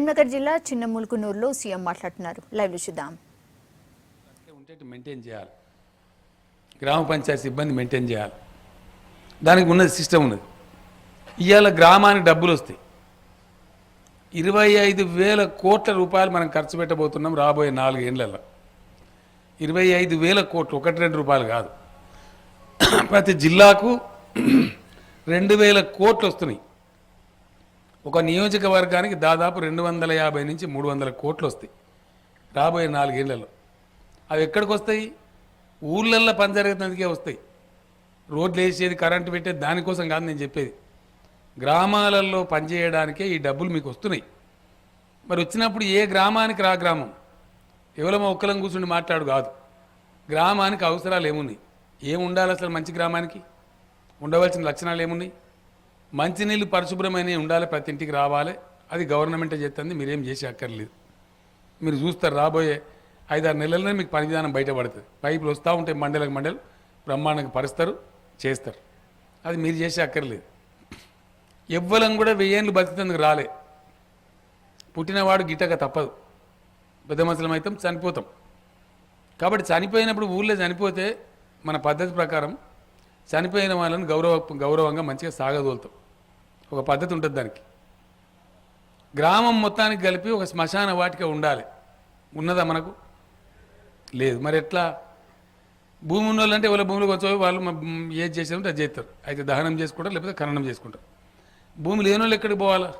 కరీంనగర్ జిల్లా చిన్నముల్కునూరులో సీఎం మాట్లాడుతున్నారు. లైవ్ చూద్దాం. మెయింటైన్ చేయాలి, గ్రామ పంచాయతీ సిబ్బంది మెయింటైన్ చేయాలి, దానికి ఉన్నది సిస్టమ్ ఉన్నది. ఇవాళ గ్రామానికి డబ్బులు వస్తాయి. 25,000 కోట్ల రూపాయలు మనం ఖర్చు పెట్టబోతున్నాం రాబోయే 4 ఏళ్లలో. 25,000 కోట్లు, 1-2 రూపాయలు కాదు. ప్రతి జిల్లాకు 2,000 కోట్లు వస్తున్నాయి. ఒక నియోజకవర్గానికి దాదాపు 250 నుంచి 300 కోట్లు వస్తాయి రాబోయే 4 ఏళ్లలో. అవి ఎక్కడికి వస్తాయి? ఊళ్ళల్లో పని జరుగుతున్నందుకే వస్తాయి. రోడ్లు వేసేది, కరెంటు పెట్టేది దానికోసం కాదు నేను చెప్పేది. గ్రామాలలో పనిచేయడానికే ఈ డబ్బులు మీకు వస్తున్నాయి. మరి వచ్చినప్పుడు ఏ గ్రామానికి రా గ్రామం ఎవరో ఒక్కలం కూర్చుండి మాట్లాడు కాదు. గ్రామానికి అవసరాలు ఏమున్నాయి, ఏముండాలి అసలు మంచి గ్రామానికి? ఉండవలసిన లక్షణాలు ఏమున్నాయి? మంచినీళ్ళు పరిశుభ్రమైనవి ఉండాలి, ప్రతి ఇంటికి రావాలి. అది గవర్నమెంటే చేస్తుంది, మీరేం చేసి అక్కర్లేదు. మీరు చూస్తారు రాబోయే 5-6 నెలలనే మీకు పని విధానం బయటపడుతుంది. పైపులు వస్తూ ఉంటాయి, మండలకు మండలు బ్రహ్మాండంగా పరుస్తారు, చేస్తారు. అది మీరు చేసి అక్కర్లేదు. ఎవ్వరం కూడా 1000 ఏళ్ళు బతుకుతందుకు రాలే. పుట్టినవాడు గిట్టక తప్పదు. పెద్ద మనుషులం అయితే చనిపోతాం. కాబట్టి చనిపోయినప్పుడు ఊళ్ళో చనిపోతే మన పద్ధతి ప్రకారం చనిపోయిన వాళ్ళని గౌరవంగా మంచిగా సాగదోలుతాం. ఒక పద్ధతి ఉంటుంది దానికి. గ్రామం మొత్తానికి కలిపి ఒక శ్మశాన వాటిక ఉండాలి. ఉన్నదా మనకు? లేదు. మరి ఎట్లా? భూమి ఉన్న వాళ్ళంటే ఎవరి భూములకు వచ్చి వాళ్ళు ఏది చేసారంటే అది చేస్తారు. అయితే దహనం చేసుకుంటారు, లేకపోతే ఖననం చేసుకుంటారు. భూమి లేని వాళ్ళు ఎక్కడికి పోవాలా?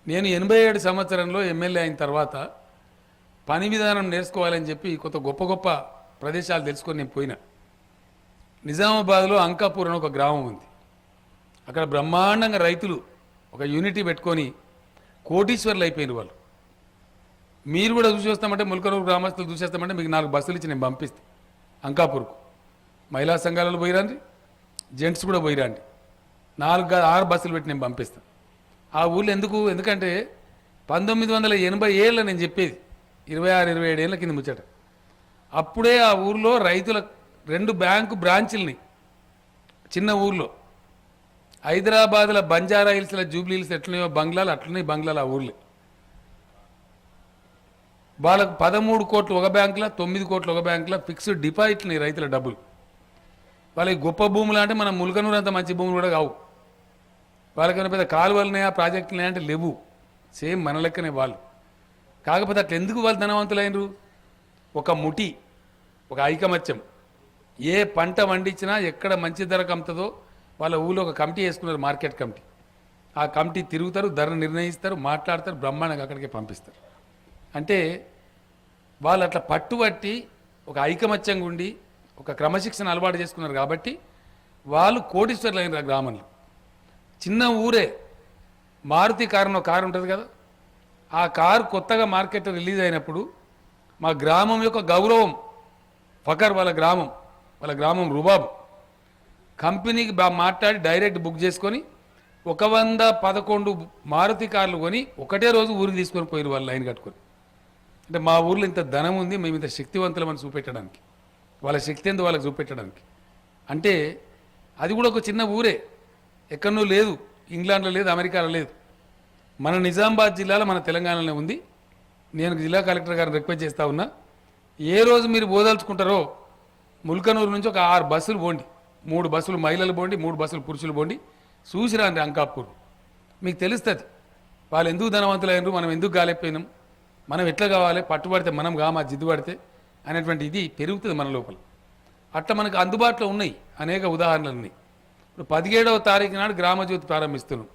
నేను 87 సంవత్సరంలో ఎమ్మెల్యే అయిన తర్వాత పని విధానం నేర్చుకోవాలని చెప్పి కొంత గొప్ప గొప్ప ప్రదేశాలు తెలుసుకొని నేను పోయినా. నిజామాబాద్లో అంకాపూర్ అని ఒక గ్రామం ఉంది. అక్కడ బ్రహ్మాండంగా రైతులు ఒక యూనిటీ పెట్టుకొని కోటీశ్వర్లు అయిపోయిన వాళ్ళు. మీరు కూడా చూసి వస్తామంటే, ముల్కనూరు గ్రామస్తులు చూసేస్తామంటే మీకు 4 బస్సులు ఇచ్చి నేను పంపిస్తాను అంకాపూర్కు. మహిళా సంఘాలలో పోయిరండి, జెంట్స్ కూడా పోయిరండి. 4-6 బస్సులు పెట్టి నేను పంపిస్తాను ఆ ఊళ్ళో. ఎందుకంటే 1987 నేను చెప్పేది, 26-27 ఏళ్ళ కింద ముచ్చట. అప్పుడే ఆ ఊర్లో రైతుల 2 బ్యాంకు బ్రాంచుల్ని, చిన్న ఊర్లో హైదరాబాద్లో బంజారా హిల్స్లో జూబ్లీ హిల్స్ ఎట్లనే బంగ్లాలు అట్లనే బంగ్లాలు ఆ ఊర్లో. వాళ్ళకు 13 కోట్లు ఒక బ్యాంకులో, 9 కోట్లు ఒక బ్యాంకులో ఫిక్స్డ్ డిపాజిట్ని రైతుల డబ్బులు. వాళ్ళకి గొప్ప భూములు అంటే మన ముల్కనూరు అంత మంచి భూములు కూడా కావు. వాళ్ళకైనా పెద్ద కాలువలున్నాయా, ప్రాజెక్టులున్నాయా అంటే లేవు. సేమ్ మన లెక్కనే వాళ్ళు. కాకపోతే అట్లా ఎందుకు వాళ్ళు ధనవంతులైనరు? ఒక ముఠి, ఒక ఐకమత్యం. ఏ పంట పండించినా ఎక్కడ మంచి ధరకు అమ్ముతుందో వాళ్ళ ఊళ్ళో ఒక కమిటీ వేసుకున్నారు, మార్కెట్ కమిటీ. ఆ కమిటీ తిరుగుతారు, ధర నిర్ణయిస్తారు, మాట్లాడతారు, బ్రహ్మాండంగా అక్కడికి పంపిస్తారు. అంటే వాళ్ళు అట్లా పట్టుబట్టి ఒక ఐకమత్యంగా ఉండి ఒక క్రమశిక్షణ అలవాటు చేసుకున్నారు. కాబట్టి వాళ్ళు కోటీశ్వర్లు అయిన గ్రామంలో. చిన్న ఊరే, మారుతి కారు ఉంటుంది కదా, ఆ కారు కొత్తగా మార్కెట్లో రిలీజ్ అయినప్పుడు మా గ్రామం యొక్క గౌరవం, ఫకర్ వాళ్ళ గ్రామం రుబాబు కంపెనీకి మాట్లాడి డైరెక్ట్ బుక్ చేసుకొని 111 మారుతి కార్లు కొని ఒకటే రోజు ఊరికి తీసుకొని పోయిరు వాళ్ళు లైన్ కట్టుకొని. అంటే మా ఊర్లో ఇంత ధనం ఉంది, మేము ఇంత శక్తివంతులమని చూపెట్టడానికి, వాళ్ళ శక్తి ఎందు వాళ్ళకి చూపెట్టడానికి. అంటే అది కూడా ఒక చిన్న ఊరే, ఎక్కడనో లేదు, ఇంగ్లాండ్లో లేదు, అమెరికాలో లేదు, మన నిజామాబాద్ జిల్లాలో, మన తెలంగాణలో ఉంది. నేను జిల్లా కలెక్టర్ గారిని రిక్వెస్ట్ చేస్తూ ఉన్నా, ఏ రోజు మీరు పోదలుచుకుంటారో ముల్కనూరు నుంచి ఒక 6 బస్సులు పోండి, 3 బస్సులు మహిళలు పోండి, 3 బస్సులు పురుషులు పోండి, చూసిరాండి అంకాపూర్. మీకు తెలుస్తుంది వాళ్ళు ఎందుకు ధనవంతులైనరు, మనం ఎందుకు గాలైపోయినాం, మనం ఎట్లా కావాలి, పట్టుబడితే మనం కామా, జిద్దు పడితే అనేటువంటి ఇది పెరుగుతుంది మన లోపల. అట్లా మనకు అందుబాటులో ఉన్నాయి అనేక ఉదాహరణలు ఉన్నాయి. ఇప్పుడు 17వ తారీఖు నాడు గ్రామజ్యోతి ప్రారంభిస్తున్నాం.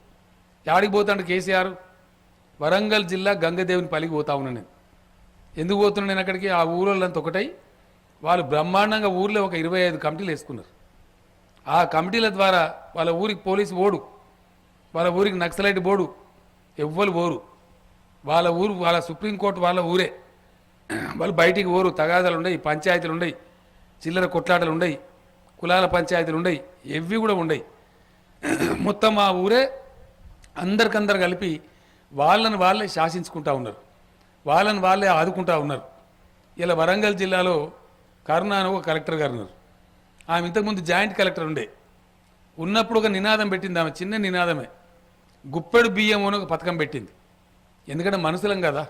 యాడికి పోతాడు కేసీఆర్? వరంగల్ జిల్లా గంగదేవుని పల్లికి పోతా ఉన్నాను నేను. ఎందుకు పోతున్నాను నేను అక్కడికి? ఆ ఊళ్ళంతా ఒకటై వాళ్ళు బ్రహ్మాండంగా ఊర్లో ఒక 25 కమిటీలు వేసుకున్నారు. ఆ కమిటీల ద్వారా వాళ్ళ ఊరికి పోలీసు ఓడు, వాళ్ళ ఊరికి నక్సలైట్ బోర్డు, ఎవ్వరు ఓరు. వాళ్ళ ఊరు, వాళ్ళ సుప్రీంకోర్టు వాళ్ళ ఊరే. వాళ్ళు బయటికి ఓరు. తగాదాలు ఉండయి, పంచాయతీలు ఉండయి, చిల్లర కొట్లాటలు ఉండయి, కులాల పంచాయతీలు ఉండయి, ఎవ్వి కూడా ఉండయి. మొత్తం ఆ ఊరే అందరికందరు కలిపి వాళ్ళని వాళ్ళే శాసించుకుంటూ ఉన్నారు, వాళ్ళని వాళ్ళే ఆదుకుంటూ ఉన్నారు. ఇలా వరంగల్ జిల్లాలో కరుణ అని ఒక కలెక్టర్ గారు ఉన్నారు. ఆమె ఇంతకుముందు జాయింట్ కలెక్టర్ ఉండే. ఉన్నప్పుడు ఒక నినాదం పెట్టింది ఆమె, చిన్న నినాదమే, గుప్పెడు బియ్యం అని ఒక పథకం పెట్టింది. ఎందుకంటే మనుషులం కదా,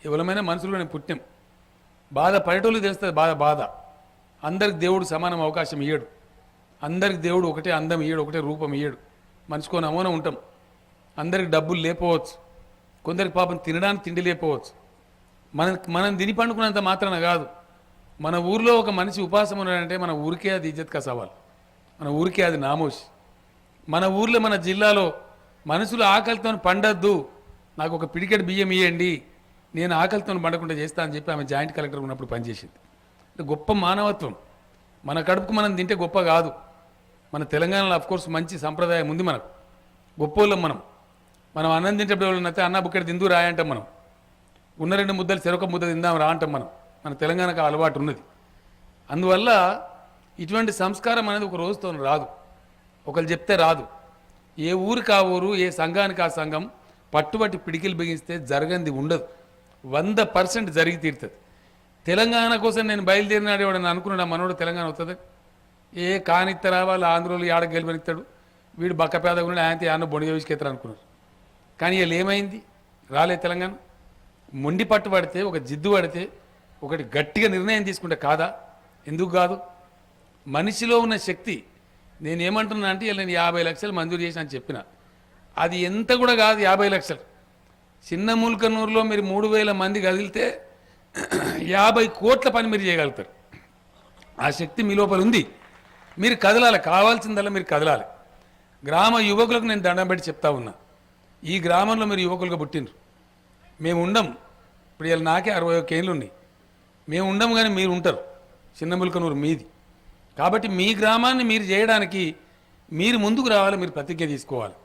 ఎవరమైనా మనుషులు నేను పుట్టినాం. బాధ పడేటోళ్ళు తెలుస్తుంది బాధ. అందరికి దేవుడు సమానం అవకాశం ఇయ్యడు. అందరికి దేవుడు ఒకటే అందం ఇయ్యడు, ఒకటే రూపం ఇయ్యడు. మనిషికో నమూనా ఉంటాం. అందరికి డబ్బులు లేకపోవచ్చు, కొందరికి పాపం తినడానికి తిండి లేకపోవచ్చు. మనం తిని పండుకున్నంత మాత్రాన కాదు. మన ఊర్లో ఒక మనిషి ఉపాసం ఉన్నాడంటే మన ఊరికే అది ఇజ్జత్ కా సవాల్, మన ఊరికే అది నామోషి. మన ఊర్లో మన జిల్లాలో మనుషులు ఆకలితో పండద్దు, నాకు ఒక పిడికెట్ బియ్యం ఇవ్వండి, నేను ఆకలితో పండకుండా చేస్తా అని చెప్పి ఆమె జాయింట్ కలెక్టర్ ఉన్నప్పుడు పనిచేసింది. గొప్ప మానవత్వం. మన కడుపుకు మనం తింటే గొప్ప కాదు. మన తెలంగాణలో అఫ్కోర్స్ మంచి సంప్రదాయం ఉంది మనకు, గొప్పోళ్ళం మనం అన్నం తింటప్పుడు అయితే అన్న బుక్కడి తిందు రాయంటాం. మనం ఉన్న 2 ముద్దలు చెరొక ముద్ద తిందాం రా అంటాం. మన తెలంగాణకు అలవాటు ఉన్నది. అందువల్ల ఇటువంటి సంస్కారం అనేది ఒక రోజుతో రాదు, ఒకరు చెప్తే రాదు. ఏ ఊరికి ఆ ఊరు, ఏ సంఘానికి ఆ సంఘం పట్టుబట్టి పిడికిలు బిగిస్తే జరగంది ఉండదు. 100% జరిగి తీరుతుంది. తెలంగాణ కోసం నేను బయలుదేరినాడు ఎవడని అనుకున్నాడు మనోడు తెలంగాణ అవుతుంది. ఏ కానిత్తరా వాళ్ళు ఆంధ్రోలు ఆడ గెలిపనిస్తాడు, వీడు బక్కపేదగా ఉన్నాడు, ఆయన యాన్న బొండి వేసుకెత్తారు అనుకున్నారు. కానీ వీళ్ళు ఏమైంది, రాలే తెలంగాణ. మొండి పట్టు పడితే, ఒక జిద్దు పడితే, ఒకటి గట్టిగా నిర్ణయం తీసుకుంటే కాదా? ఎందుకు కాదు? మనిషిలో ఉన్న శక్తి. నేనేమంటున్నా అంటే ఇలా నేను 50 లక్షలు మంజూరు చేసిన అని చెప్పిన, అది ఎంత కూడా కాదు 50 లక్షలు. చిన్న ముల్కనూరులో మీరు 3000 మంది కదిలితే 50 కోట్ల పని మీరు చేయగలుగుతారు. ఆ శక్తి మీ లోపల ఉంది. మీరు కదలాలి, కావాల్సిందల్లా మీరు కదలాలి. గ్రామ యువకులకు నేను దండం పెట్టి చెప్తా ఉన్నా, ఈ గ్రామంలో మీరు యువకులుగా పుట్టినరు. మేము ఉండం. ఇప్పుడు ఇలా నాకే 61 ఏళ్ళు ఉన్నాయి. మేము ఉండం కానీ మీరు ఉంటారు. చిన్న ముల్కనూరు మీది కాబట్టి మీ గ్రామాన్ని మీరు చేయడానికి మీరు ముందుకు రావాలి, మీరు ప్రతిజ్ఞ తీసుకోవాలి.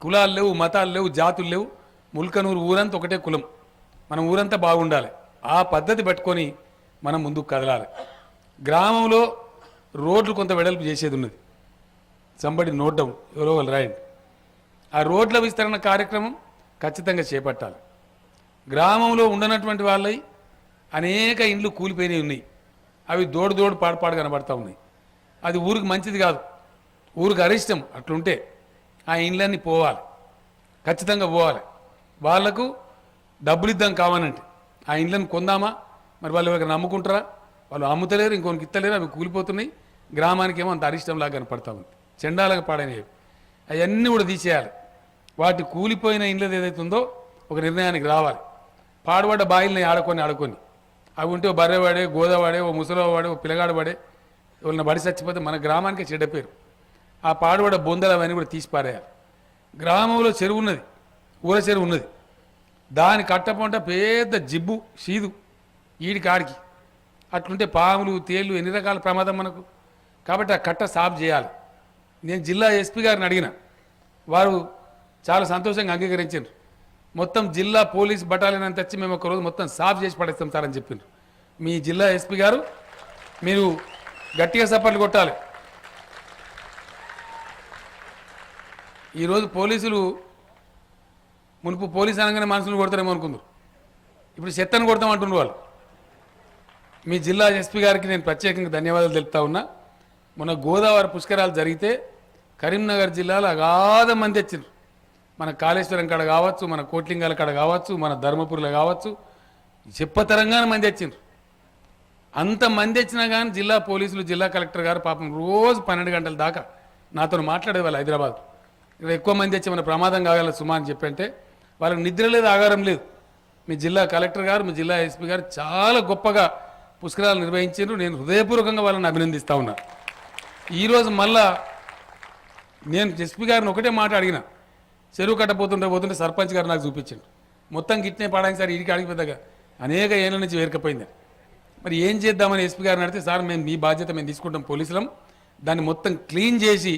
కులాలు లేవు, మతాలు లేవు, జాతులు లేవు. ముల్కనూరు ఊరంతా ఒకటే కులం. మన ఊరంతా బాగుండాలి. ఆ పద్ధతి పెట్టుకొని మనం ముందుకు కదలాలి. గ్రామంలో రోడ్లు కొంత వెడల్పు చేసేది ఉన్నది. సంబడి నోట్ డౌన్, ఎవరో వాళ్ళు రాయండి. ఆ రోడ్ల విస్తరణ కార్యక్రమం ఖచ్చితంగా చేపట్టాలి. గ్రామంలో ఉండనటువంటి వాళ్ళై అనేక ఇండ్లు కూలిపోయినవి ఉన్నాయి. అవి దోడు పాడు కనబడతా ఉన్నాయి. అది ఊరికి మంచిది కాదు, ఊరికి అరిష్టం. అట్లుంటే ఆ ఇండ్లన్నీ పోవాలి, ఖచ్చితంగా పోవాలి. వాళ్లకు డబ్బులు ఇద్దాం కావాలంటే ఆ ఇండ్లను కొందామా? మరి వాళ్ళు ఎవరికి నమ్ముకుంటారా? వాళ్ళు అమ్ముతలేరు, ఇంకొనికి ఇత్తలేరు, అవి కూలిపోతున్నాయి. గ్రామానికి ఏమో అంత అరిష్టంలాగా కనపడతా ఉంది, చెండాలకు పాడైనవి. అవన్నీ కూడా తీసేయాలి. వాటి కూలిపోయిన ఇండ్లది ఏదైతే ఉందో ఒక నిర్ణయానికి రావాలి. పాడుబడ్డ బాయిల్ని ఆడుకొని అవి ఉంటే ఓ బర్రెవాడే, గోదావాడే, ఓ ముసలివాడే, ఓ పిల్లగాడు పడే, ఎవరిని బడి చచ్చిపోతే మన గ్రామానికే చెడ్డ పేరు. ఆ పాడుబడ్డ బొందలు అవన్నీ కూడా తీసి పారేయాలి. గ్రామంలో చెరువు ఉన్నది, ఊర చెరువు ఉన్నది. దాని కట్టపొంట పెద్ద జిబ్బు సీదు ఈడికి ఆడికి. అట్లుంటే పాములు, తేళ్ళు, ఎన్ని రకాల ప్రమాదం మనకు. కాబట్టి ఆ కట్ట సాఫ్ చేయాలి. నేను జిల్లా ఎస్పీ గారిని అడిగిన, వారు చాలా సంతోషంగా అంగీకరించారు. మొత్తం జిల్లా పోలీస్ బటాలియన్ అంత వచ్చి మేము ఒకరోజు మొత్తం సాఫ్ చేసి పడేస్తాం సార్ అని చెప్పిండ్రు. మీ జిల్లా ఎస్పీ గారు మీరు గట్టిగా సపోర్ట్లు కొట్టాలి. ఈరోజు పోలీసులు మునుపు పోలీసు అనగానే మనుషులు కొడతారేమో అనుకుందరు, ఇప్పుడు చెత్తను కొడతామంటున్నారు వాళ్ళు. మీ జిల్లా ఎస్పీ గారికి నేను ప్రత్యేకంగా ధన్యవాదాలు తెలుపుతా ఉన్నా. మొన్న గోదావరి పుష్కరాలు జరిగితే కరీంనగర్ జిల్లాలో అగాధ మంది వచ్చిండ్రు. మన కాళేశ్వరం కాడ కావచ్చు, మన కోట్లింగాల కాడ కావచ్చు, మన ధర్మపురిలో కావచ్చు, చెప్పతరంగానే మంది వచ్చిండ్రు. అంత మంది వచ్చినా కానీ జిల్లా పోలీసులు, జిల్లా కలెక్టర్ గారు పాపం రోజు 12 గంటల దాకా నాతో మాట్లాడేది. వాళ్ళు హైదరాబాద్ ఇక్కడ ఎక్కువ మంది వచ్చి మన ప్రమాదం కాగల సుమా అని చెప్పంటే వాళ్ళకి నిద్ర లేదు, ఆగారం లేదు. మీ జిల్లా కలెక్టర్ గారు, మీ జిల్లా ఎస్పీ గారు చాలా గొప్పగా పుష్కరాలు నిర్వహించారు. నేను హృదయపూర్వకంగా వాళ్ళని అభినందిస్తూ ఉన్నా. ఈరోజు మళ్ళా నేను ఎస్పీ గారిని ఒకటే మాట అడిగిన, చెరువు కట్టపోతుంటే సర్పంచ్ గారు నాకు చూపించండి. మొత్తం గిట్నే పాడానికి సార్ ఇడికి అడిగిపోతాగా అనేక ఏళ్ళ నుంచి వేరకపోయింది. మరి ఏం చేద్దామని ఎస్పీ గారిని అడిగితే, సార్ మేము మీ బాధ్యత మేము తీసుకుంటాం పోలీసులం, దాన్ని మొత్తం క్లీన్ చేసి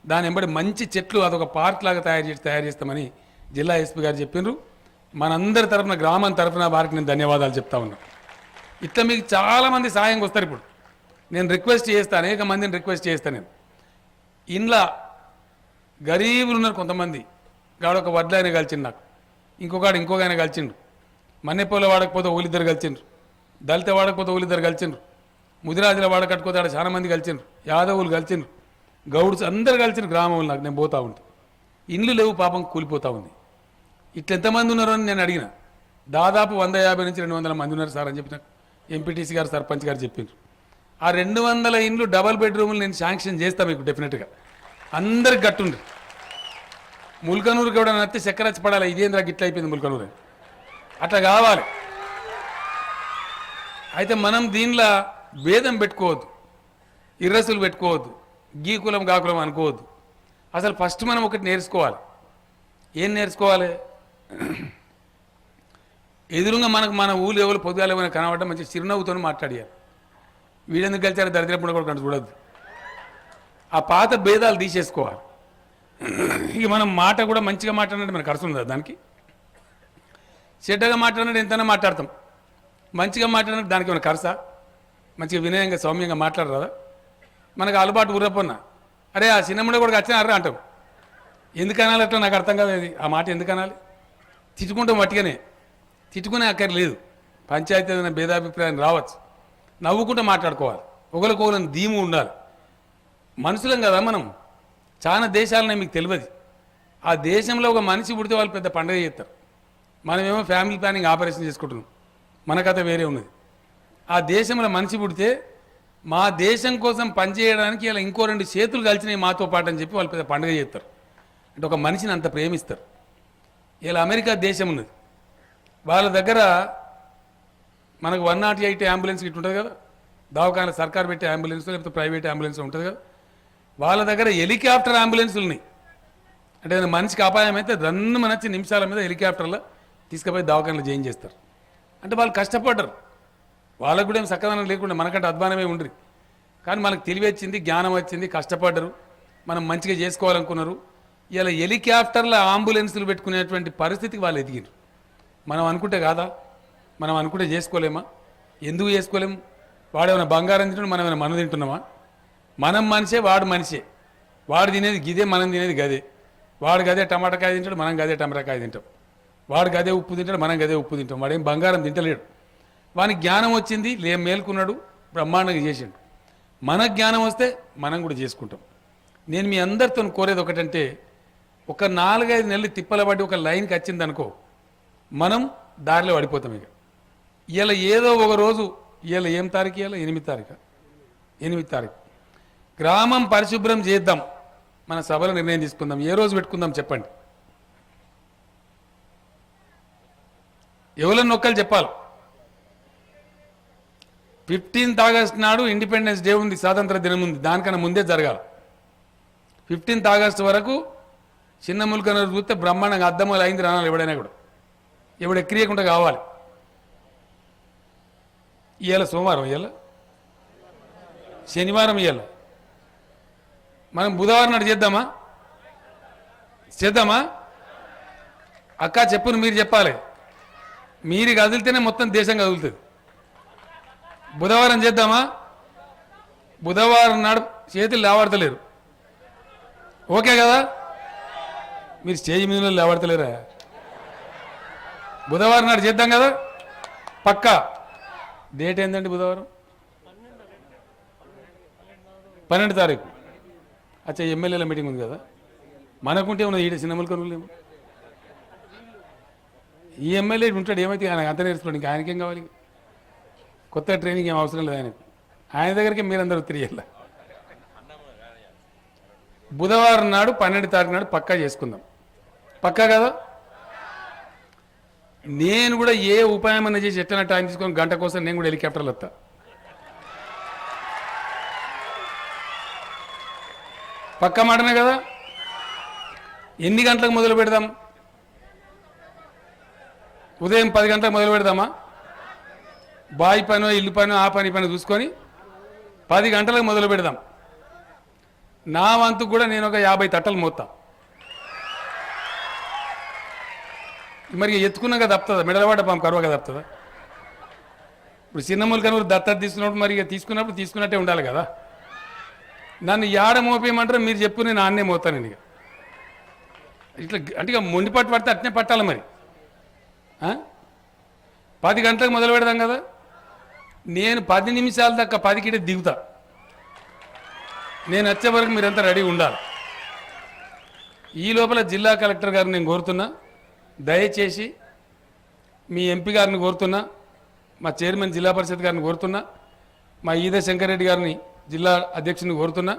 దాని వెంబడి మంచి చెట్లు అదొక పార్క్ లాగా తయారు చేస్తామని జిల్లా ఎస్పీ గారు చెప్పిండ్రు. మనందరి తరఫున, గ్రామం తరఫున వారికి నేను ధన్యవాదాలు చెప్తా ఉన్నా. ఇట్లా మీకు చాలామంది సాయంగా వస్తారు. ఇప్పుడు నేను రిక్వెస్ట్ చేస్తాను, అనేక మందిని రిక్వెస్ట్ చేస్తాను. నేను ఇంట్లో గరీబులు ఉన్నారు కొంతమంది. గాడొక వడ్ల ఆయన కలిసిండు నాకు, ఇంకొక ఆయన కలిసిండు. మన్నెపోలో వాడకపోతే ఊలిద్దరు కలిసిండ్రు, దళిత వాడకపోతే ఊలిద్దరు కలిసిండ్రు, ముదిరాజుల వాడకట్టుకోతే ఆడ చాలా మంది కలిసిండ్రు, యాదవులు కలిసిండ్రు, గౌడ్స్ అందరు కలిసిండ్రు గ్రామంలో. నాకు నేను పోతా ఉంటా, ఇండ్లు లేవు, పాపం కూలిపోతూ ఉంది. ఇట్లా ఎంతమంది ఉన్నారో అని నేను అడిగిన. దాదాపు 150 నుంచి 200 మంది ఉన్నారు సార్ అని చెప్పిన ఎంపీటీసీ గారు సర్పంచ్ గారు చెప్పిండ్రు. ఆ 200 ఇండ్లు డబల్ బెడ్రూములు నేను శాంక్షన్ చేస్తా మీకు డెఫినెట్గా. అందరికి గట్టుండ్రి. ముల్కనూరు కూడా నత్తి చక్కరచ్చి పడాలి, ఇదేంద్రా గిట్ల అయిపోయింది ముల్కనూరు అని. అట్లా కావాలి. అయితే మనం దీనిలో భేదం పెట్టుకోవద్దు, ఇర్రసులు పెట్టుకోవద్దు, గీ కులం గాకులం అనుకోవద్దు. అసలు ఫస్ట్ మనం ఒకటి నేర్చుకోవాలి. ఏం నేర్చుకోవాలి? ఎదురుగా మనకు మన ఊళ్ళు ఎవరు పొద్దుగాల ఏమైనా కనబడ్డా మంచి చిరునవ్వుతో మాట్లాడారు. వీడెందుకు కలిసారు దరిద్రప్పుడు కూడా చూడద్దు. ఆ పాత భేదాలు తీసేసుకోవాలి. ఇక మనం మాట కూడా మంచిగా మాట్లాడినట్టు మనకు అర్థం ఉంది. దానికి చెడ్డగా మాట్లాడినట్టు ఎంతైనా మాట్లాడతాం. మంచిగా మాట్లాడినట్టు దానికి ఏమైనా కరసా? మంచిగా వినయంగా సౌమ్యంగా మాట్లాడరాదా? మనకు అలవాటు ఉర్రపోన్నా అరే ఆ చిన్నముడ కూడా వచ్చినారా అంటాం. ఎందుకు అనాలి అట్లా? నాకు అర్థం కాదు. ఆ మాట ఎందుకు అనాలి? తిట్టుకుంటాం మట్టిగానే. తిట్టుకునే అక్కర్ లేదు. పంచాయతీ ఏదైనా భేదాభిప్రాయం రావచ్చు, నవ్వుకుంటూ మాట్లాడుకోవాలి. ఒకరికొకరిని ధీము ఉండాలి. మనుషులం కదా మనం. చాలా దేశాలనే మీకు తెలియదు. ఆ దేశంలో ఒక మనిషి పుడితే వాళ్ళు పెద్ద పండుగ చేస్తారు. మనమేమో ఫ్యామిలీ ప్లానింగ్ ఆపరేషన్ చేసుకుంటున్నాం. మన కథ వేరే ఉన్నది. ఆ దేశంలో మనిషి పుడితే మా దేశం కోసం పనిచేయడానికి ఇలా ఇంకో 2 చేతులు కలిసినాయి మాతో పాటు అని చెప్పి వాళ్ళు పెద్ద పండుగ చేస్తారు. అంటే ఒక మనిషిని అంత ప్రేమిస్తారు. ఇలా అమెరికా దేశం ఉన్నది. వాళ్ళ దగ్గర మనకు 108 అంబులెన్స్ ఇటు ఉంటుంది కదా, దవాఖాన సర్కారు పెట్టే అంబులెన్స్ లేకపోతే ప్రైవేట్ అంబులెన్స్ ఉంటుంది కదా. వాళ్ళ దగ్గర హెలికాప్టర్ అంబులెన్సులు ఉన్నాయి. అంటే మనిషికి అపాయం అయితే రన్ను మనచ్చి నిమిషాల మీద హెలికాప్టర్లో తీసుకుపోయి దవాఖానలో జాయిన్ చేస్తారు. అంటే వాళ్ళు కష్టపడ్డరు. వాళ్ళకు కూడా ఏం సక్కదనం లేకుండా మనకంటే అధ్వానమే ఉండరు. కానీ మనకు తెలివి వచ్చింది, జ్ఞానం వచ్చింది, కష్టపడ్డరు, మనం మంచిగా చేసుకోవాలనుకున్నారు. ఇలా హెలికాప్టర్ల అంబులెన్సులు పెట్టుకునేటువంటి పరిస్థితికి వాళ్ళు ఎదిగినారు. మనం అనుకుంటే కాదా? మనం అనుకుంటే చేసుకోలేమా? ఎందుకు చేసుకోలేము? వాడేమైనా బంగారం తింటున్నా, మనం ఏమైనా మనం తింటున్నామా? మనం మనిషే, వాడు మనిషే. వాడు తినేది గిదే, మనం తినేది గదే. వాడు గదే టమాటాకాయ తింటాడు, మనం గదే టమాటాకాయ తింటాం. వాడు గదే ఉప్పు తింటాడు, మనం గదే ఉప్పు తింటాం. వాడేం బంగారం తింటలేడు. వానికి జ్ఞానం వచ్చింది, మేల్కున్నాడు, బ్రహ్మాండంగా చేసిండు. మన జ్ఞానం వస్తే మనం కూడా చేసుకుంటాం. నేను మీ అందరితో కోరేది ఒకటంటే, ఒక 4-5 నెలలు తిప్పల పడి ఒక లైన్కి వచ్చింది అనుకో, మనం దారిలో పడిపోతాం. ఇక ఇలా ఏదో ఒక రోజు, ఇలా ఏం తారీఖు? ఇలా 8 తారీఖు. 8 తారీఖు గ్రామం పరిశుభ్రం చేద్దాం. మన సభలో నిర్ణయం తీసుకుందాం. ఏ రోజు పెట్టుకుందాం చెప్పండి? ఎవరన్నా ఒక్కరు చెప్పాలి. 15th ఆగస్ట్ నాడు ఇండిపెండెన్స్ డే ఉంది, స్వాతంత్ర దినం ఉంది. దానికన్నా ముందే జరగాలి. 15th ఆగస్ట్ వరకు చిన్న ముల్కనూరు చూస్తే బ్రహ్మాండంగా అద్దములు అయింది రానాలి. ఎవడైనా కూడా ఎవడు ఎక్కిరియకుండా కావాలి. ఇవాళ సోమవారం, ఇవాళ శనివారం, ఇవాళ మనం బుధవారం నాడు చేద్దామా? చేద్దామా? అక్క చెప్పును మీరు చెప్పాలి. మీరు కదిలితేనే మొత్తం దేశం కదులుతుంది. బుధవారం చేద్దామా? బుధవారం నాడు చేతులు లేవాడతలేరు. ఓకే కదా? మీరు స్టేజ్ మీద లేవాడతలేరా? బుధవారం నాడు చేద్దాం కదా పక్కా. డేట్ ఏంటండి? బుధవారం 12 తారీఖు. అచ్చా, ఎమ్మెల్యేల మీటింగ్ ఉంది కదా. మనకుంటే ఉన్నది ఈడ చిన్న ముల్కనూరులో. ఈ ఎమ్మెల్యే ఉంటాడు, ఏమైతే ఆయన అంత నేర్చుకోండి. ఇంకా ఆయనకేం కావాలి? కొత్త ట్రైనింగ్ ఏం అవసరం లేదు ఆయనకు. ఆయన దగ్గరికి మీరందరూ తిరిగేలా. బుధవారం నాడు 12 తారీఖు నాడు పక్కా చేసుకుందాం. పక్కా కదా? నేను కూడా ఏ ఉపాయం అన్న చేసి ఎట్లా టైం తీసుకొని గంట కోసం నేను కూడా హెలికాప్టర్లు వస్తా. పక్కా మాటనే కదా? ఎన్ని గంటలకు మొదలు పెడదాం? ఉదయం 10 గంటలకు మొదలు పెడదామా? బావి పనో ఇల్లు పనో ఆ పని చూసుకొని 10 గంటలకు మొదలు పెడదాం. నా వంతుకు కూడా నేను ఒక 50 తట్టలు మోస్తా. మరి ఎత్తుకున్నాక తప్పుతుందా? మెడలవాడ పాము కరువగా తప్పుతుందా? ఇప్పుడు చిన్న ముల్కనూరు దత్తత తీసుకున్నప్పుడు మరి తీసుకున్నప్పుడు తీసుకున్నట్టే ఉండాలి కదా. నన్ను యాడ మోపేయమంటారో మీరు చెప్పు, నేను ఆన్నే మోతాను. ఇక ఇట్లా అంటే ఇక మొండి పట్టు పడితే అట్నే పట్టాలి. మరి 10 గంటలకు మొదలు పెడదాం కదా. నేను 10 నిమిషాల దాకా 10కి దిగుతా. నేను వచ్చే వరకు మీరంతా రెడీ ఉండాలి. ఈ లోపల జిల్లా కలెక్టర్ గారు నేను కోరుతున్నా, దయచేసి మీ ఎంపీ గారిని కోరుతున్నా, మా చైర్మన్ జిల్లా పరిషత్ గారిని కోరుతున్నా, మా ఈద శంకర్ రెడ్డి గారిని జిల్లా అధ్యక్షుని కోరుతున్నా,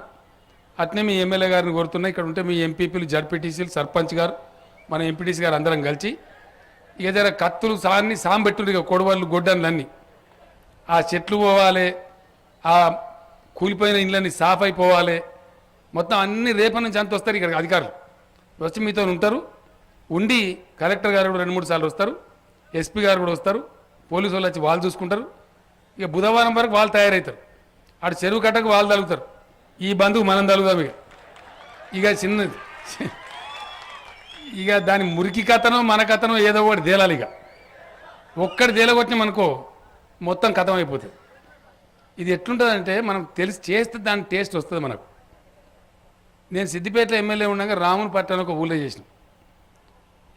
అట్నే మీ ఎమ్మెల్యే గారిని కోరుతున్నా. ఇక్కడ ఉంటే మీ ఎంపీపీలు, జడ్పీటీసీలు, సర్పంచ్ గారు, మన ఎంపీటీసీ గారు అందరం కలిసి ఇక జర కత్తులు సాంబెట్టుడు ఇక కొడవళ్ళు గొడ్డన్లన్నీ ఆ చెట్లు పోవాలి, ఆ కూలిపోయిన ఇళ్ళని సాఫ్ అయిపోవాలి. మొత్తం అన్ని రేపటి నుంచి అంత వస్తారు ఇక్కడ అధికారులు వచ్చి మీతో ఉంటారు. ఉండి కలెక్టర్ గారు కూడా 2-3 సార్లు వస్తారు, ఎస్పీ గారు కూడా వస్తారు, పోలీసు వాళ్ళు వచ్చి వాళ్ళు చూసుకుంటారు. ఇక బుధవారం వరకు వాళ్ళు తయారవుతారు. ఆడు చెరువు కట్టకు వాళ్ళు తలుగుతారు, ఈ బంధువు మనం తలుగుతాం. ఇక చిన్నది ఇక దాని మురికి కథనో మన కథనో ఏదో ఒకటి తేలాలి. ఇక ఒక్కటి తేలగొట్టినామనుకో మొత్తం కథం అయిపోతుంది. ఇది ఎట్లుంటుందంటే మనం తెలిసి చేస్తే దాని టేస్ట్ వస్తుంది మనకు. నేను సిద్దిపేటలో ఎమ్మెల్యే ఉండగా రాముని పట్టణం ఒక ఊళ్ళో చేసిన.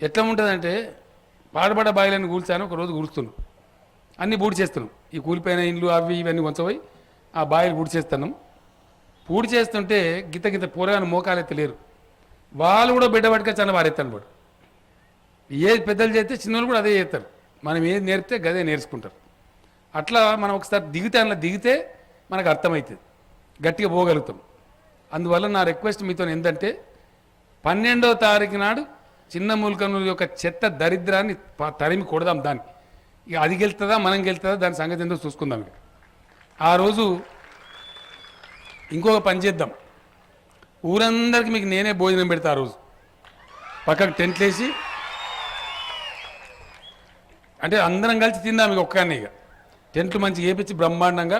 ఎట్లా ఉంటుందంటే పాడబడ్డ బాయిలను కూల్చాను, ఒకరోజు కూలుస్తున్నాం, అన్నీ బూడి చేస్తున్నాం. ఈ కూలిపోయిన ఇండ్లు అవి ఇవన్నీ కొంచెం ఆ బాయిలు బూడి చేస్తున్నాం. పూడి చేస్తుంటే గిత పూరగాని మోకాలెత్తలేరు, వాళ్ళు కూడా బిడ్డ పట్టుకొని వారెత్తాను పాడు. ఏది పెద్దలు చేస్తే చిన్నోళ్ళు కూడా అదే చేస్తారు. మనం ఏది నేర్పితే గదే నేర్చుకుంటారు. అట్లా మనం ఒకసారి దిగితే మనకు అర్థమవుతుంది, గట్టిగా పోగలుగుతాం. అందువల్ల నా రిక్వెస్ట్ మీతో ఏంటంటే 12వ తారీఖు నాడు చిన్న ముల్కనూరు యొక్క చెత్త దరిద్రాన్ని తరిమి కొడదాం. దాన్ని ఇక అది గెలుతుందా మనం గెలుతుందా దాని సంగతి ఏందో చూసుకుందాం. ఇక ఆ రోజు ఇంకొక పని చేద్దాం, ఊరందరికీ మీకు నేనే భోజనం పెడతా. ఆ రోజు పక్కకు టెంట్లు వేసి అంటే అందరం కలిసి తిందాం. ఇక ఒక్కనే ఇక టెంట్లు మంచిగా వేపించి బ్రహ్మాండంగా,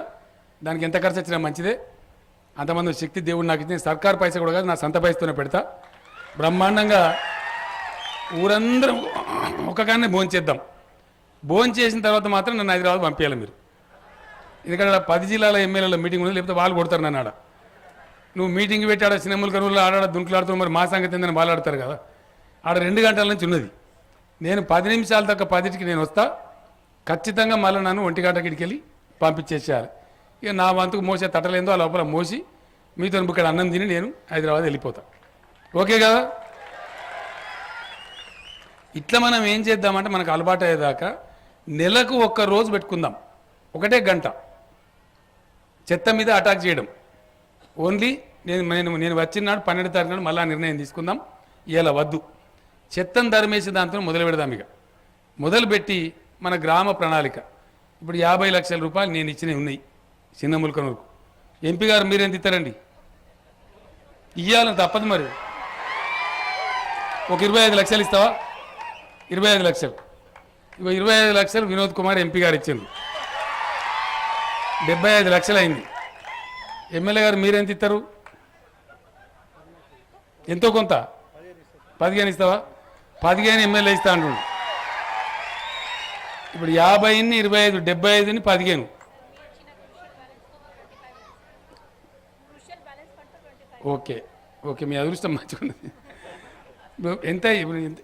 దానికి ఎంత ఖర్చు వచ్చినా మంచిదే. అంతమంది శక్తి దేవుడు నాకు ఇచ్చిన సర్కారు పైసా కూడా కాదు, నా సొంత పైసతోనే పెడతా. బ్రహ్మాండంగా ఊరందరం ఒక్కగానే భోంచేద్దాం. భోంచేసిన తర్వాత మాత్రం నన్ను హైదరాబాద్ పంపించాలి మీరు. ఎందుకంటే 10 జిల్లాల ఎమ్మెల్యేల మీటింగ్ ఉంది, లేకపోతే వాళ్ళు కొడతారు నన్ను. ఆడ నువ్వు మీటింగ్ పెట్టి ఆడ సినిమాల కరువులో ఆడాడ దుంకులాడుతూ మరి మా సంగతి ఏందని వాళ్ళు ఆడతారు కదా. ఆడ 2 గంటల నుంచి ఉన్నది. నేను 10 నిమిషాల దాకా 10కి నేను వస్తా. ఖచ్చితంగా మళ్ళీ నన్ను 1 గంటకి వెళ్ళి పంపించేసేయాలి. ఇక నా వంతుకు మోసే తట్టలేందో ఆ లోపల మోసి మీతో ఇక్కడ అన్నం తిని నేను హైదరాబాద్ వెళ్ళిపోతా. ఓకే కదా? ఇట్లా మనం ఏం చేద్దామంటే మనకు అలవాటు అయ్యేదాకా నెలకు 1 రోజు పెట్టుకుందాం, 1 గంట చెత్త మీద అటాక్ చేయడం. ఓన్లీ నేను వచ్చిన నాడు 12వ తారీఖు నాడు మళ్ళీ నిర్ణయం తీసుకుందాం. ఇలా వద్దు, చెత్తను ధర్మేసి దాంతో మొదలు పెడదాం. ఇక మొదలుపెట్టి మన గ్రామ ప్రణాళిక ఇప్పుడు 50 లక్షల రూపాయలు నేను ఇచ్చినవి ఉన్నాయి చిన్న ముల్కనూరుకు. ఎంపీ గారు మీరెంత ఇస్తారండి? ఇవ్వాలని తప్పదు మరి. ఒక 25 లక్షలు ఇస్తావా? 25 లక్షలు. ఇగో 25 లక్షలు వినోద్ కుమార్ ఎంపీ గారు ఇచ్చిండ్రు, 75 లక్షలు అయింది. ఎమ్మెల్యే గారు మీరెంత ఇస్తారు? ఎంతో కొంత 15 ఇస్తావా? 15 ఎమ్మెల్యే ఇస్తా అంటుండు. ఇప్పుడు 50ని 25, 75ని 15. ఓకే ఓకే, మీ అదృష్టం మంచిగున్నది. ఎంత ఇప్పుడు ఎంత?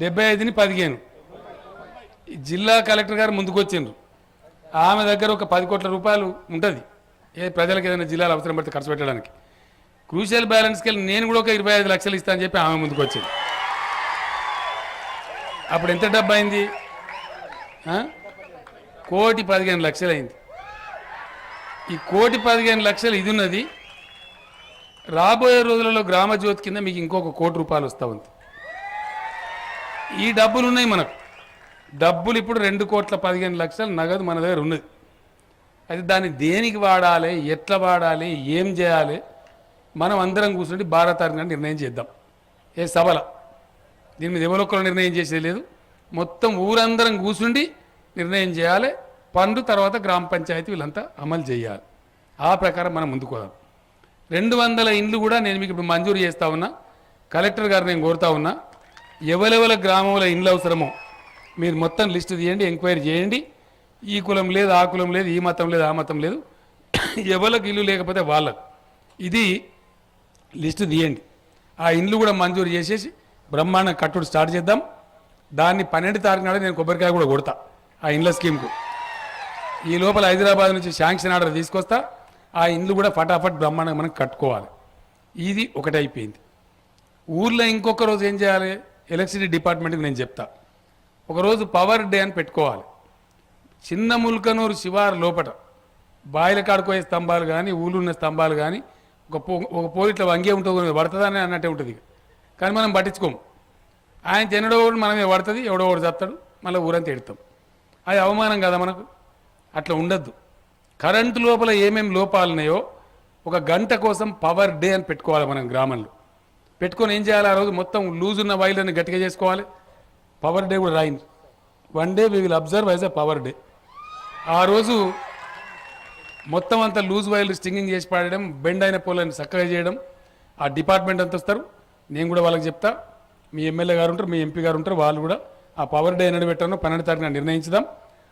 75ని 15. జిల్లా కలెక్టర్ గారు ముందుకు వచ్చిండ్రు. ఆమె దగ్గర ఒక 10 కోట్ల రూపాయలు ఉంటుంది, ప్రజలకు ఏదైనా జిల్లాలో అవసరం పడితే ఖర్చు పెట్టడానికి. క్రూషియల్ బ్యాలెన్స్కి వెళ్ళి నేను కూడా ఒక 25 లక్షలు ఇస్తా అని చెప్పి ఆమె ముందుకు వచ్చింది. అప్పుడు ఎంత డబ్బు అయింది? 1,15,00,000 అయింది. ఈ 1,15,00,000 ఇది ఉన్నది. రాబోయే రోజులలో గ్రామ జ్యోతి కింద మీకు ఇంకొక 1 కోటి రూపాయలు వస్తూ ఉంది. ఈ డబ్బులు ఉన్నాయి మనకు. డబ్బులు ఇప్పుడు 2,15,00,000 నగదు మన దగ్గర ఉన్నది. అయితే దాన్ని దేనికి వాడాలి, ఎట్లా వాడాలి, ఏం చేయాలి, మనం అందరం కూర్చుండి 12వ తారీఖున నిర్ణయం చేద్దాం. ఏ సభల దీని మీద ఎవరొక్కరు నిర్ణయం చేసేది లేదు, మొత్తం ఊరందరం కూర్చుండి నిర్ణయం చేయాలి. పండు తర్వాత గ్రామ పంచాయతీ వీళ్ళంతా అమలు చేయాలి. ఆ ప్రకారం మనం ముందుకు పోదాం. 200 ఇండ్లు కూడా నేను మీకు ఇప్పుడు మంజూరు చేస్తూ ఉన్నా. కలెక్టర్ గారు నేను కోరుతా ఉన్నా, ఎవరెవల గ్రామంలో ఇండ్లు అవసరమో మీరు మొత్తం లిస్టు తీయండి, ఎంక్వైరీ చేయండి. ఈ కులం లేదు, ఆ కులం లేదు, ఈ మతం లేదు, ఆ మతం లేదు, ఎవరికి ఇల్లు లేకపోతే వాళ్ళకు ఇది లిస్టు తీయండి. ఆ ఇండ్లు కూడా మంజూరు చేసేసి బ్రహ్మాండ కట్టుడు స్టార్ట్ చేద్దాం. దాన్ని 12వ తారీఖు నాడు నేను కొబ్బరికాయ కూడా కొడతా ఆ ఇండ్ల స్కీమ్కు. ఈ లోపల హైదరాబాద్ నుంచి శాంక్షన్ ఆర్డర్ తీసుకొస్తా. ఆ ఇండ్లు కూడా ఫటాఫట్ బ్రహ్మాండంగా మనం కట్టుకోవాలి. ఇది ఒకటి అయిపోయింది. ఊర్లో ఇంకొక రోజు ఏం చేయాలి? ఎలక్ట్రిసిటీ డిపార్ట్మెంట్కి నేను చెప్తా, ఒకరోజు పవర్ డే అని పెట్టుకోవాలి. చిన్న ముల్కనూరు శివారు లోపట బాయిల కాడుకోయే స్తంభాలు కానీ ఊళ్ళున్న స్తంభాలు కానీ ఒక పోలిట్ల వంగే ఉంటుంది, పడుతుందని అన్నట్టే ఉంటుంది. కానీ మనం పట్టించుకోము. ఆయన తినడో ఒకటి మనమే పడుతుంది, ఎవడో ఒకటి చస్తాడు, మళ్ళీ ఊరంతా ఎడతాం. అది అవమానం కదా మనకు. అట్లా ఉండద్దు. కరెంటు లోపల ఏమేమి లోపాలు ఉన్నాయో ఒక గంట కోసం పవర్ డే అని పెట్టుకోవాలి. మనం గ్రామంలో పెట్టుకొని ఏం చేయాలి, ఆ రోజు మొత్తం లూజ్ ఉన్న వైర్లను గట్టిగా చేసుకోవాలి. పవర్ డే కూడా రాయింది. 1 day we will observe as a power day. ఆ రోజు మొత్తం అంతా లూజ్ వైర్లు స్టింగింగ్ చేసి పాడడం, బెండ్ అయిన పోలని చక్కగా చేయడం. ఆ డిపార్ట్మెంట్ అంతా వస్తారు, నేను కూడా వాళ్ళకి చెప్తా. మీ ఎమ్మెల్యే గారు ఉంటారు, మీ ఎంపీ గారు ఉంటారు, వాళ్ళు కూడా ఆ పవర్ డే ఎన్నడ పెట్టానో 12 తారీఖున నిర్ణయించుదాం.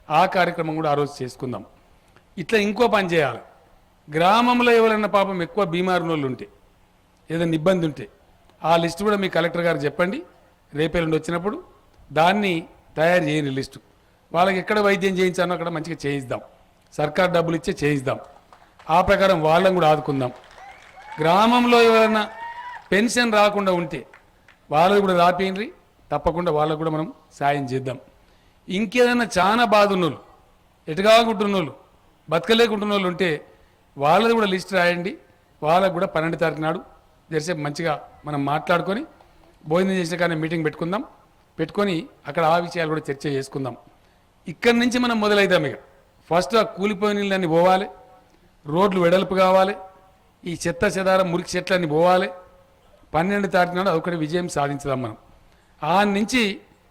ఆ కార్యక్రమం కూడా ఆ రోజు చేసుకుందాం. ఇట్లా ఇంకో పని చేయాలి. గ్రామంలో ఎవరైనా పాపం ఎక్కువ బీమారు వాళ్ళు ఉంటే, ఏదైనా ఇబ్బంది ఉంటే ఆ లిస్టు కూడా మీ కలెక్టర్ గారు చెప్పండి. రేపేళ్ళుండి వచ్చినప్పుడు దాన్ని తయారు చేయని లిస్టు. వాళ్ళకి ఎక్కడ వైద్యం చేయించానో అక్కడ మంచిగా చేయిద్దాం. సర్కార్ డబ్బులు ఇచ్చే చేయిద్దాం. ఆ ప్రకారం వాళ్ళని కూడా ఆదుకుందాం. గ్రామంలో ఎవరైనా పెన్షన్ రాకుండా ఉంటే వాళ్ళని కూడా రాపియండి. తప్పకుండా వాళ్ళకు కూడా మనం సాయం చేద్దాం. ఇంకేదైనా చాలా బాధ ఉన్నోళ్ళు, ఎటుగాకుంటున్నోళ్ళు, బతకలేకుంటున్న వాళ్ళు ఉంటే వాళ్ళది కూడా లిస్ట్ రాయండి. వాళ్ళకు కూడా 12 తారీఖు నాడు జరిసేపు మంచిగా మనం మాట్లాడుకొని భోజనం చేసిన కానీ మీటింగ్ పెట్టుకుందాం. పెట్టుకొని అక్కడ ఆ విషయాలు కూడా చర్చ చేసుకుందాం. ఇక్కడి నుంచి మనం మొదలవుతాం. ఇక ఫస్ట్ ఆ కూలిపోయిన నీళ్ళన్నీ పోవాలి, రోడ్లు వెడల్పు కావాలి, ఈ చెత్త చెదారం మురికి చెట్లన్నీ పోవాలి. 12 తారీఖు నాడు ఒకటి విజయం సాధించుదాం మనం. ఆ నుంచి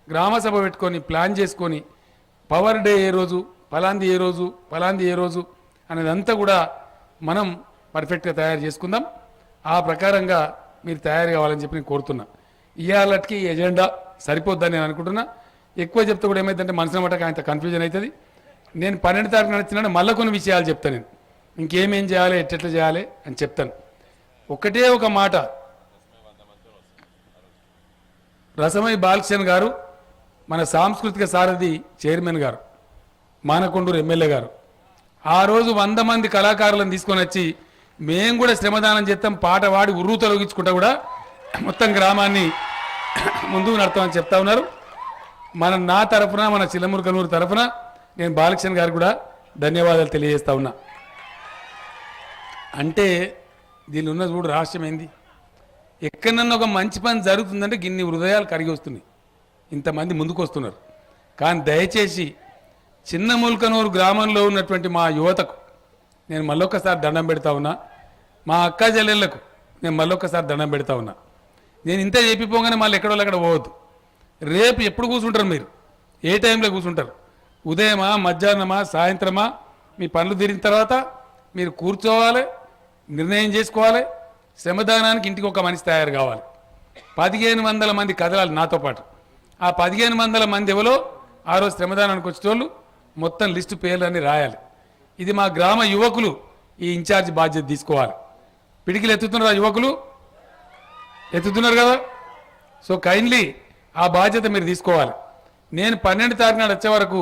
గ్రామసభ పెట్టుకొని ప్లాన్ చేసుకొని పవర్ డే ఏ రోజు, ఫలాంది ఏ రోజు, ఫలాంది ఏ రోజు అనేదంతా కూడా మనం పర్ఫెక్ట్గా తయారు చేసుకుందాం. ఆ ప్రకారంగా మీరు తయారు కావాలని చెప్పి నేను కోరుతున్నా. ఇవాళకి ఈ ఎజెండా సరిపోద్దని నేను అనుకుంటున్నా. ఎక్కువ చెప్తే కూడా ఏమైందంటే మనసున మటుకు ఆయన కన్ఫ్యూజన్ అవుతుంది. నేను 12 తారీఖు నడిచినా మళ్ళీ కొన్ని విషయాలు చెప్తాను. నేను ఇంకేమేం చేయాలి, ఎట్లా చేయాలి అని చెప్తాను. ఒకటే ఒక మాట, రసమై బాలకృష్ణ గారు మన సాంస్కృతిక సారథి చైర్మన్ గారు, మానకొండూరు ఎమ్మెల్యే గారు ఆ రోజు 100 మంది కళాకారులను తీసుకొని వచ్చి మేము కూడా శ్రమదానం చేస్తాం, పాట పాడి ఉర్రు తొలగించుకుంటా కూడా మొత్తం గ్రామాన్ని ముందుకు నడతామని చెప్తా ఉన్నారు. నా తరఫున, మన చిల్లమురుకనూరు తరఫున నేను బాలకృష్ణ గారికి కూడా ధన్యవాదాలు తెలియజేస్తా ఉన్నా. అంటే దీనిలో ఉన్న చూడు రహస్యం ఏంది, ఎక్కడన్నా ఒక మంచి పని జరుగుతుందంటే గిన్ని హృదయాలు కరిగి వస్తున్నాయి, ఇంతమంది ముందుకు వస్తున్నారు. కానీ దయచేసి చిన్న ముల్కనూరు గ్రామంలో ఉన్నటువంటి మా యువతకు నేను మళ్ళొక్కసారి దండం పెడతా ఉన్నా. మా అక్క చెల్లెళ్లకు నేను మళ్ళొక్కసారి దండం పెడతా ఉన్నా. నేను ఇంత చెప్పిపోగానే మళ్ళీ ఎక్కడో అక్కడ పోవద్దు. రేపు ఎప్పుడు కూర్చుంటారు మీరు, ఏ టైంలో కూర్చుంటారు, ఉదయమా, మధ్యాహ్నమా, సాయంత్రమా, మీ పనులు తీరిన తర్వాత మీరు కూర్చోవాలి, నిర్ణయం చేసుకోవాలి. శ్రమదానానికి ఇంటికి ఒక మనిషి తయారు కావాలి. 1500 మంది కదలాలి నాతో పాటు. ఆ 1500 మంది ఎవరో ఆ రోజు శ్రమదానానికి వచ్చేటోళ్ళు మొత్తం లిస్టు పేర్లన్నీ రాయాలి. ఇది మా గ్రామ యువకులు ఈ ఇన్ఛార్జ్ బాధ్యత తీసుకోవాలి. పిడికిలు ఎత్తుతున్నారు యువకులు, ఎత్తుతున్నారు కదా. సో కైండ్లీ ఆ బాధ్యత మీరు తీసుకోవాలి. నేను 12 తారీఖు నాడు వచ్చే వరకు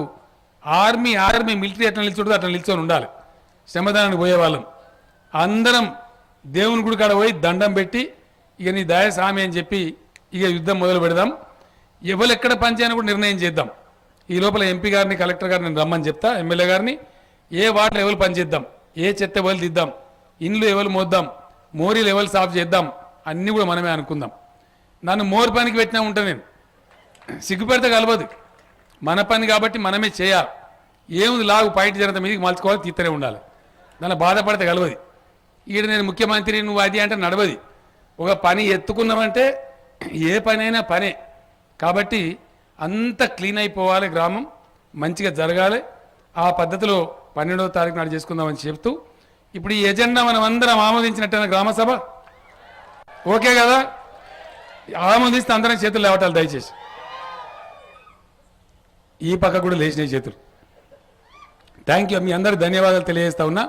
ఆర్మీ మిలిటరీ ఎట్లా నిల్చుంటుందో అట్లా నిల్చొని ఉండాలి. శ్రమదానానికి పోయేవాళ్ళం అందరం దేవుని గుడి కాడ పోయి దండం పెట్టి ఇక నీ దయ సామి అని చెప్పి ఇక యుద్ధం మొదలు పెడదాం. ఎవరు ఎక్కడ పనిచేయని కూడా నిర్ణయం చేద్దాం. ఈ లోపల ఎంపీ గారిని, కలెక్టర్ గారిని రమ్మని చెప్తా, ఎమ్మెల్యే గారిని. ఏ వార్డులో ఎవరు పని చేద్దాం, ఏ చెత్త ఎవరు దిద్దాం, ఇండ్లు ఎవరు మోద్దాం, మోరీలు ఎవరు సాఫ్ చేద్దాం, అన్నీ కూడా మనమే అనుకుందాం. నన్ను మోరు పనికి పెట్టినా ఉంటా నేను, సిగ్గుపెడితే కలవదు. మన పని కాబట్టి మనమే చేయాలి. ఏముంది లాగు పైట జనత మీదకి మలుచుకోవాలి, తీస్తూనే ఉండాలి. దాన్ని బాధపడితే కలవదు. ఈడ నేను ముఖ్యమంత్రి నువ్వు అది అంటే నడవది. ఒక పని ఎత్తుకున్నామంటే ఏ పనైనా పనే. కాబట్టి అంత క్లీన్ అయిపోవాలి, గ్రామం మంచిగా జరగాలి. ఆ పద్ధతిలో 12వ తారీఖు నాడు చేసుకుందామని చెప్తూ ఇప్పుడు ఈ ఎజెండా మనం అందరం ఆమోదించినట్టయినా గ్రామసభ ఓకే కదా? ఆమోదిస్తే అందరం చేతులు లేవటాలు దయచేసి. ఈ పక్క కూడా లేచినాయి చేతులు. థ్యాంక్ యూ, మీ అందరికి ధన్యవాదాలు తెలియజేస్తా ఉన్నా.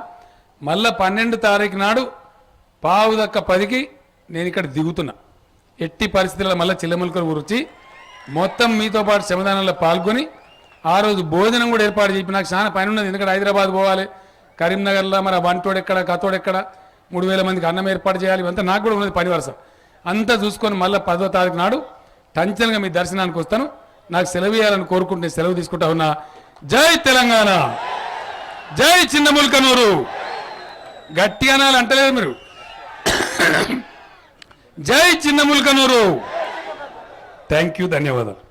మళ్ళా 12 తారీఖు నాడు 9:10కి నేను ఇక్కడ దిగుతున్నా. ఎట్టి పరిస్థితుల్లో మళ్ళీ చిల్లముల్కలు గురించి మొత్తం మీతో పాటు శ్రమదానంలో పాల్గొని ఆ రోజు భోజనం కూడా ఏర్పాటు చేసి, నాకు చాలా పని ఉన్నది. ఎందుకంటే హైదరాబాద్ పోవాలి, కరీంనగర్లో మరి వంటోడెక్కడ కతోడెక్కడ 3000 మందికి అన్నం ఏర్పాటు చేయాలి. ఇవంతా నాకు కూడా ఉన్నది పని వరుస. అంతా చూసుకొని మళ్ళీ 10వ తారీఖు నాడు టంచనగా మీ దర్శనానికి వస్తాను. నాకు సెలవు ఇవ్వాలని కోరుకుంటే సెలవు తీసుకుంటా ఉన్నా. జై తెలంగాణ, జై చిన్న ముల్కనూరు. గట్టిగా అనాలి, అంటలేదు మీరు. జై చిన్న ముల్కనూరు. థ్యాంక్ యూ, ధన్యవాదాలు.